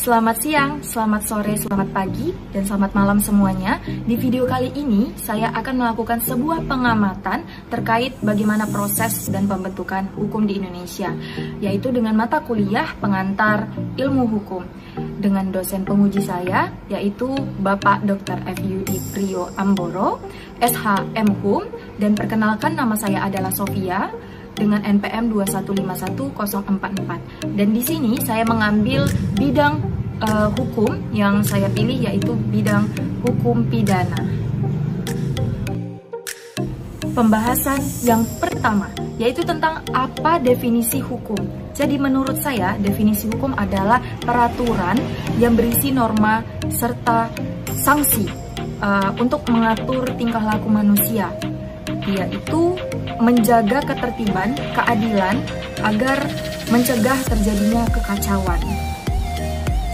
Selamat siang, selamat sore, selamat pagi, dan selamat malam semuanya. Di video kali ini, saya akan melakukan sebuah pengamatan terkait bagaimana proses dan pembentukan hukum di Indonesia, yaitu dengan mata kuliah pengantar ilmu hukum. Dengan dosen penguji saya, yaitu Bapak Dr. FUI Priyo Amboro, SHM Hum, dan perkenalkan nama saya adalah Sofia, dengan NPM 2151044. Dan di sini saya mengambil bidang hukum yang saya pilih, yaitu bidang hukum pidana. Pembahasan yang pertama yaitu tentang apa definisi hukum. Jadi menurut saya definisi hukum adalah peraturan yang berisi norma serta sanksi untuk mengatur tingkah laku manusia, yaitu menjaga ketertiban, keadilan, agar mencegah terjadinya kekacauan,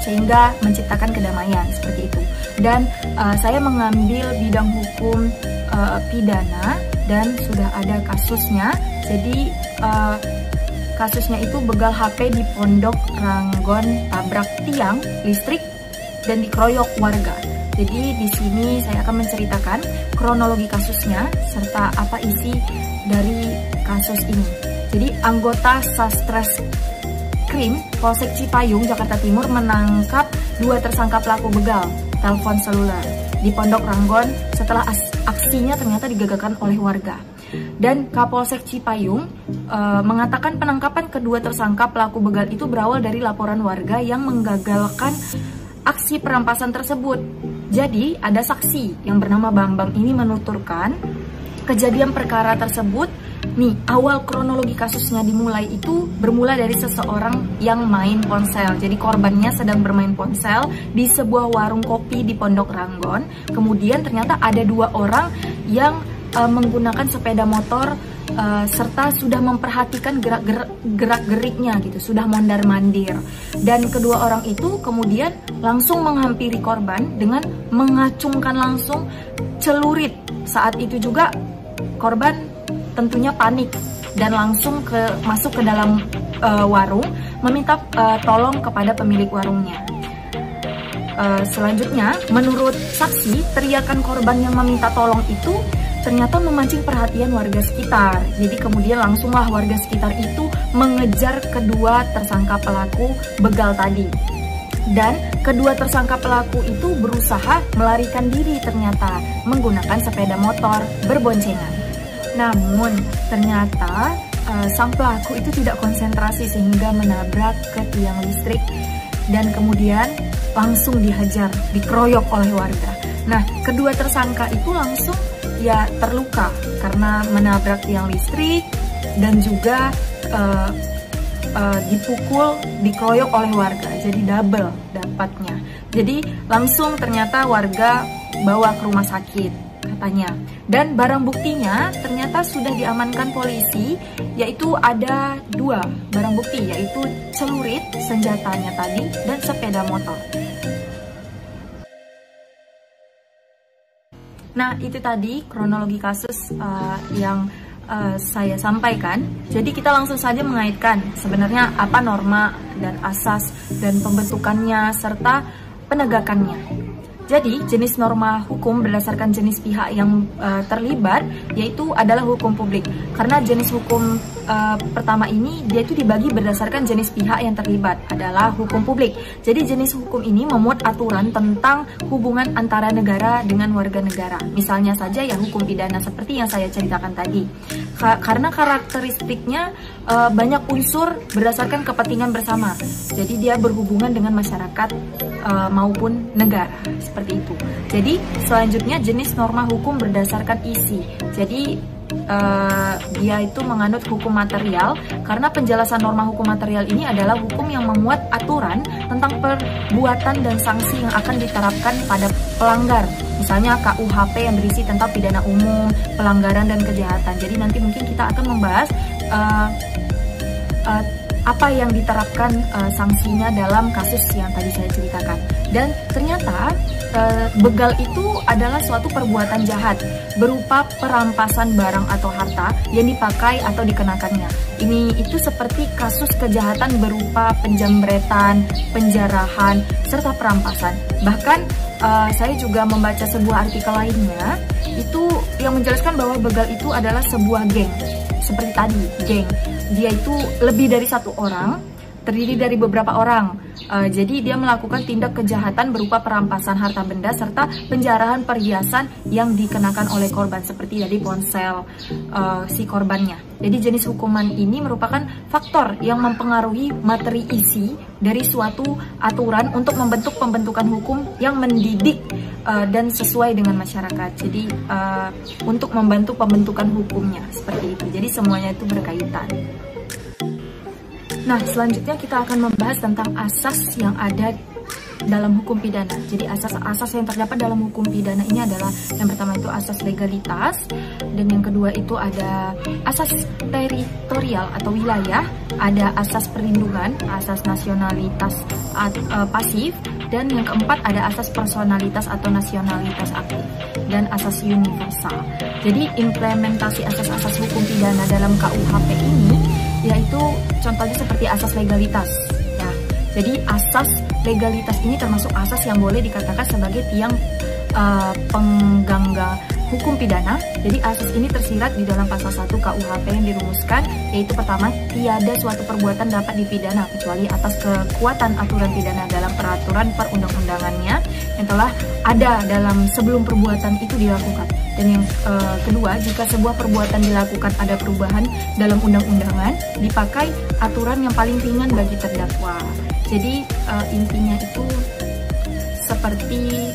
sehingga menciptakan kedamaian, seperti itu. Dan saya mengambil bidang hukum pidana dan sudah ada kasusnya. Jadi kasusnya itu begal HP di Pondok Ranggon, tabrak tiang listrik dan dikeroyok warga. Jadi di sini saya akan menceritakan kronologi kasusnya serta apa isi dari kasus ini. Jadi anggota Satreskrim Polsek Cipayung, Jakarta Timur menangkap 2 tersangka pelaku begal telepon seluler di Pondok Ranggon setelah aksinya ternyata digagalkan oleh warga. Dan Kapolsek Cipayung mengatakan penangkapan kedua tersangka pelaku begal itu berawal dari laporan warga yang menggagalkan aksi perampasan tersebut. Jadi ada saksi yang bernama Bambang ini menuturkan kejadian perkara tersebut. Nih, awal kronologi kasusnya bermula dari seseorang yang main ponsel. Jadi korbannya sedang bermain ponsel di sebuah warung kopi di Pondok Ranggon. Kemudian ternyata ada 2 orang yang menggunakan sepeda motor serta sudah memperhatikan gerak-geriknya gitu, sudah mondar-mandir. Dan kedua orang itu kemudian langsung menghampiri korban dengan mengacungkan langsung celurit. Saat itu juga korban tentunya panik dan langsung masuk ke dalam warung meminta tolong kepada pemilik warungnya. Selanjutnya, menurut saksi, teriakan korban yang meminta tolong itu ternyata memancing perhatian warga sekitar. Jadi kemudian langsunglah warga sekitar itu mengejar kedua tersangka pelaku begal tadi. Dan kedua tersangka pelaku itu berusaha melarikan diri ternyata menggunakan sepeda motor berboncengan. Namun ternyata sang pelaku itu tidak konsentrasi sehingga menabrak ke tiang listrik dan kemudian langsung dihajar, dikeroyok oleh warga. Nah, kedua tersangka itu langsung terluka karena menabrak tiang listrik dan juga dipukul, dikeroyok oleh warga. Jadi double dapatnya. Jadi langsung ternyata warga bawa ke rumah sakit katanya. Dan barang buktinya ternyata sudah diamankan polisi, yaitu ada 2 barang bukti, yaitu celurit, senjatanya tadi, dan sepeda motor. Nah, itu tadi kronologi kasus yang saya sampaikan. Jadi kita langsung saja mengaitkan sebenarnya apa norma dan asas dan pembentukannya serta penegakannya. Jadi jenis norma hukum berdasarkan jenis pihak yang terlibat, yaitu adalah hukum publik. Karena jenis hukum pertama ini dia itu dibagi berdasarkan jenis pihak yang terlibat adalah hukum publik. Jadi jenis hukum ini memuat aturan tentang hubungan antara negara dengan warga negara. Misalnya saja ya hukum pidana seperti yang saya ceritakan tadi. Karena karakteristiknya banyak unsur berdasarkan kepentingan bersama. Jadi dia berhubungan dengan masyarakat maupun negara, seperti itu. Jadi selanjutnya jenis norma hukum berdasarkan isi. Jadi dia itu menganut hukum material, karena penjelasan norma hukum material ini adalah hukum yang memuat aturan tentang perbuatan dan sanksi yang akan diterapkan pada pelanggar. Misalnya KUHP yang berisi tentang pidana umum, pelanggaran dan kejahatan. Jadi nanti mungkin kita akan membahas apa yang diterapkan sanksinya dalam kasus yang tadi saya ceritakan. Dan ternyata begal itu adalah suatu perbuatan jahat berupa perampasan barang atau harta yang dipakai atau dikenakannya. Itu seperti kasus kejahatan berupa penjambretan, penjarahan, serta perampasan. Bahkan saya juga membaca sebuah artikel lainnya, itu yang menjelaskan bahwa begal itu adalah sebuah geng. Seperti tadi, geng. Dia itu lebih dari satu orang, terdiri dari beberapa orang. Jadi dia melakukan tindak kejahatan berupa perampasan harta benda serta penjarahan perhiasan yang dikenakan oleh korban, seperti tadi ponsel si korbannya. Jadi jenis hukuman ini merupakan faktor yang mempengaruhi materi isi dari suatu aturan untuk membentuk pembentukan hukum yang mendidik dan sesuai dengan masyarakat. Jadi untuk membantu pembentukan hukumnya seperti itu. Jadi semuanya itu berkaitan. Nah, selanjutnya kita akan membahas tentang asas yang ada dalam hukum pidana. Jadi asas-asas yang terdapat dalam hukum pidana ini adalah, yang pertama itu asas legalitas, dan yang kedua itu ada asas teritorial atau wilayah, ada asas perlindungan, asas nasionalitas pasif, dan yang keempat ada asas personalitas atau nasionalitas aktif, dan asas universal. Jadi implementasi asas-asas hukum pidana dalam KUHP ini yaitu contohnya seperti asas legalitas. Ya, jadi asas legalitas ini termasuk asas yang boleh dikatakan sebagai tiang penggangga hukum pidana. Jadi asas ini tersirat di dalam pasal 1 KUHP yang dirumuskan, yaitu pertama, tiada suatu perbuatan dapat dipidana kecuali atas kekuatan aturan pidana dalam peraturan perundang-undangannya yang telah ada dalam sebelum perbuatan itu dilakukan. Dan yang kedua, jika sebuah perbuatan dilakukan ada perubahan dalam undang-undangan, dipakai aturan yang paling ringan bagi terdakwa. Jadi intinya itu seperti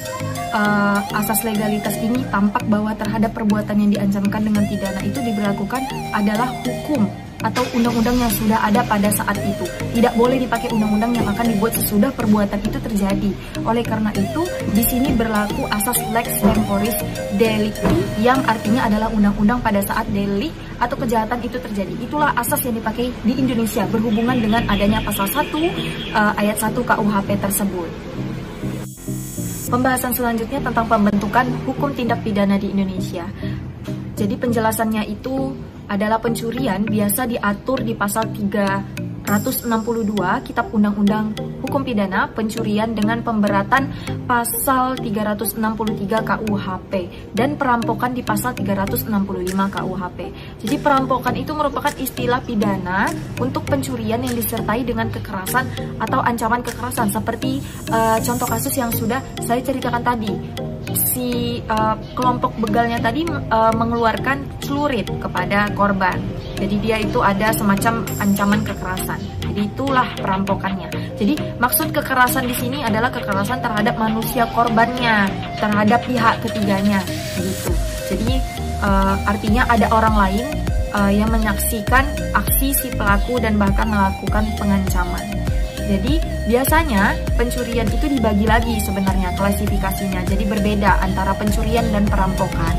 asas legalitas ini tampak bahwa terhadap perbuatan yang diancamkan dengan pidana itu diberlakukan adalah hukum atau undang-undang yang sudah ada pada saat itu. Tidak boleh dipakai undang-undang yang akan dibuat sesudah perbuatan itu terjadi. Oleh karena itu, di sini berlaku asas lex temporis delicti yang artinya adalah undang-undang pada saat delik atau kejahatan itu terjadi. Itulah asas yang dipakai di Indonesia berhubungan dengan adanya pasal 1 ayat 1 KUHP tersebut. Pembahasan selanjutnya tentang pembentukan hukum tindak pidana di Indonesia. Jadi penjelasannya itu adalah pencurian biasa diatur di pasal 362 Kitab Undang-Undang Hukum Pidana, pencurian dengan pemberatan pasal 363 KUHP, dan perampokan di pasal 365 KUHP. Jadi perampokan itu merupakan istilah pidana untuk pencurian yang disertai dengan kekerasan atau ancaman kekerasan, seperti contoh kasus yang sudah saya ceritakan tadi. Si kelompok begalnya tadi mengeluarkan celurit kepada korban. Jadi dia itu ada semacam ancaman kekerasan. Jadi itulah perampokannya. Jadi maksud kekerasan di sini adalah kekerasan terhadap manusia korbannya, terhadap pihak ketiganya, gitu. Jadi artinya ada orang lain yang menyaksikan aksi si pelaku dan bahkan melakukan pengancaman. Jadi biasanya pencurian itu dibagi lagi sebenarnya klasifikasinya. Jadi berbeda antara pencurian dan perampokan.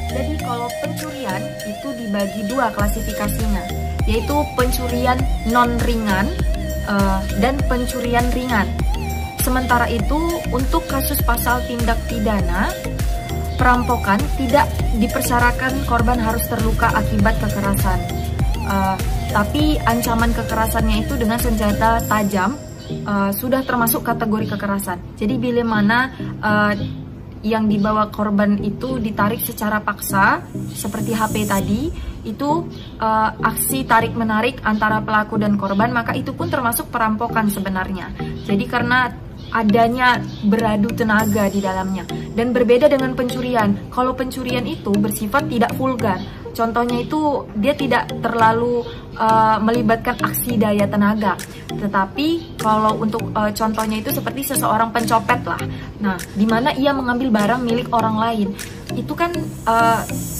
Jadi kalau pencurian itu dibagi dua klasifikasinya, yaitu pencurian non ringan dan pencurian ringan. Sementara itu untuk kasus pasal tindak pidana perampokan tidak dipersyaratkan korban harus terluka akibat kekerasan. Tapi ancaman kekerasannya itu dengan senjata tajam sudah termasuk kategori kekerasan. Jadi bila mana yang dibawa korban itu ditarik secara paksa, seperti HP tadi, itu aksi tarik-menarik antara pelaku dan korban, maka itu pun termasuk perampokan sebenarnya. Jadi karena adanya beradu tenaga di dalamnya. Dan berbeda dengan pencurian. Kalau pencurian itu bersifat tidak vulgar. Contohnya itu dia tidak terlalu melibatkan aksi daya tenaga. Tetapi kalau untuk contohnya itu seperti seseorang pencopet lah. Nah, di mana ia mengambil barang milik orang lain. Itu kan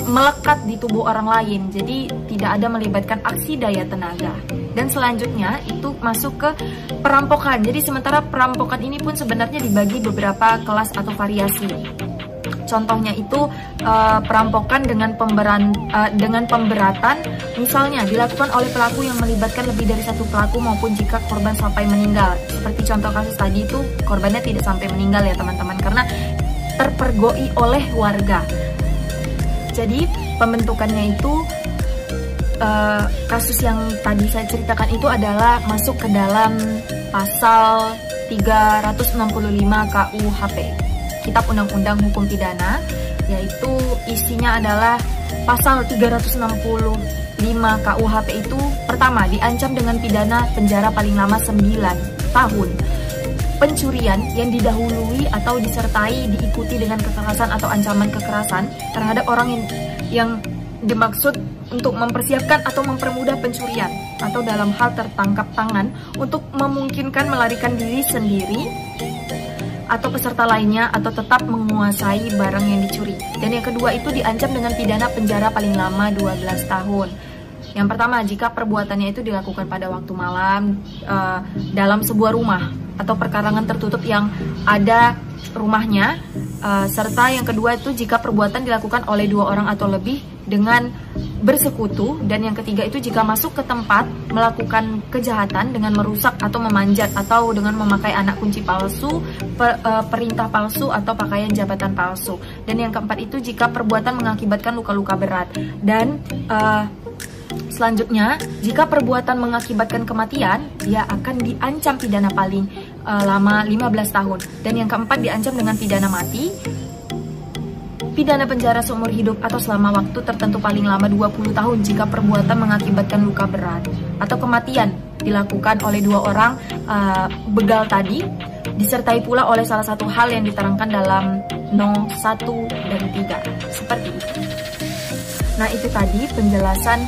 melekat di tubuh orang lain. Jadi tidak ada melibatkan aksi daya tenaga. Dan selanjutnya itu masuk ke perampokan. Jadi sementara perampokan ini pun sebenarnya dibagi beberapa kelas atau variasi. Contohnya itu perampokan dengan pemberatan, misalnya dilakukan oleh pelaku yang melibatkan lebih dari satu pelaku maupun jika korban sampai meninggal. Seperti contoh kasus tadi itu korbannya tidak sampai meninggal ya teman-teman, karena terpergoi oleh warga. Jadi pembentukannya itu kasus yang tadi saya ceritakan itu adalah masuk ke dalam pasal 365 KUHP, Kitab Undang-Undang Hukum Pidana, yaitu isinya adalah pasal 365 KUHP itu pertama diancam dengan pidana penjara paling lama 9 tahun. Pencurian yang didahului atau disertai diikuti dengan kekerasan atau ancaman kekerasan terhadap orang yang dimaksud untuk mempersiapkan atau mempermudah pencurian atau dalam hal tertangkap tangan untuk memungkinkan melarikan diri sendiri atau peserta lainnya atau tetap menguasai barang yang dicuri. Dan yang kedua itu diancam dengan pidana penjara paling lama 12 tahun. Yang pertama, jika perbuatannya itu dilakukan pada waktu malam dalam sebuah rumah atau perkarangan tertutup yang ada rumahnya, serta yang kedua itu jika perbuatan dilakukan oleh 2 orang atau lebih dengan bersekutu, dan yang ketiga itu jika masuk ke tempat melakukan kejahatan dengan merusak atau memanjat atau dengan memakai anak kunci palsu, perintah palsu atau pakaian jabatan palsu, dan yang keempat itu jika perbuatan mengakibatkan luka-luka berat, dan selanjutnya jika perbuatan mengakibatkan kematian dia akan diancam pidana paling lama 15 tahun, dan yang keempat diancam dengan pidana mati, pidana penjara seumur hidup atau selama waktu tertentu paling lama 20 tahun jika perbuatan mengakibatkan luka berat atau kematian dilakukan oleh 2 orang begal tadi, disertai pula oleh salah satu hal yang diterangkan dalam No. 1 dan 3. Seperti itu. Nah, itu tadi penjelasan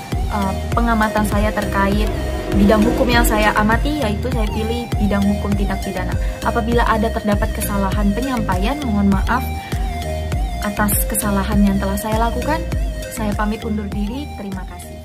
pengamatan saya terkait bidang hukum yang saya amati, yaitu saya pilih bidang hukum tindak pidana. Apabila ada terdapat kesalahan penyampaian, mohon maaf atas kesalahan yang telah saya lakukan. Saya pamit undur diri. Terima kasih.